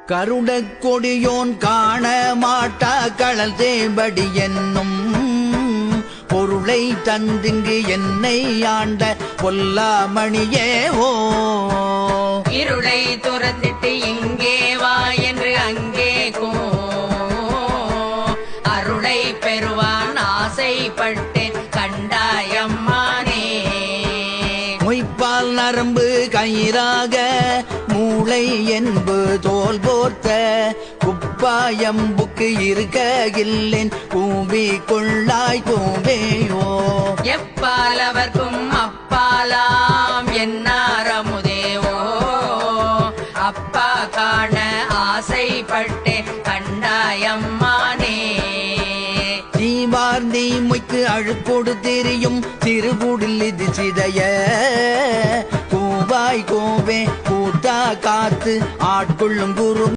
கருடக் கொடியோன் காண மாட்டா களல் தேம்படி என்னும் பொருளை தந்திங்கு என்னை ஆண்ட பொல்லாமணியே ஓ இருளை துறந்திட்டு இங்கே வா என்று அங்கே கோ அருளை பெறுவான் ஆசைப்பட்டேன் கண்டாயம்மானே மொய்ப்பால் நரம்பு கயிறாக மூளை என்பு தோல் போர்த்த குப்பாயம்புக்கு இருக்ககில்லேன் கூவி கொள்ளாய் கூவேயோ எப்பால் அவர்க்கும் அப்பாலாம் என்னாரமுதேவோ அப்பா காண ஆசைப்பட்டேன் கண்டாயம்மானே தீவார்ந்தி மொய்க்கு அழுக்கோடு தெரியும் திருகுடில் இது சிதைய கூவாய் கோவே கூத்தா காத்து ஆட்கொள்ளும் குரு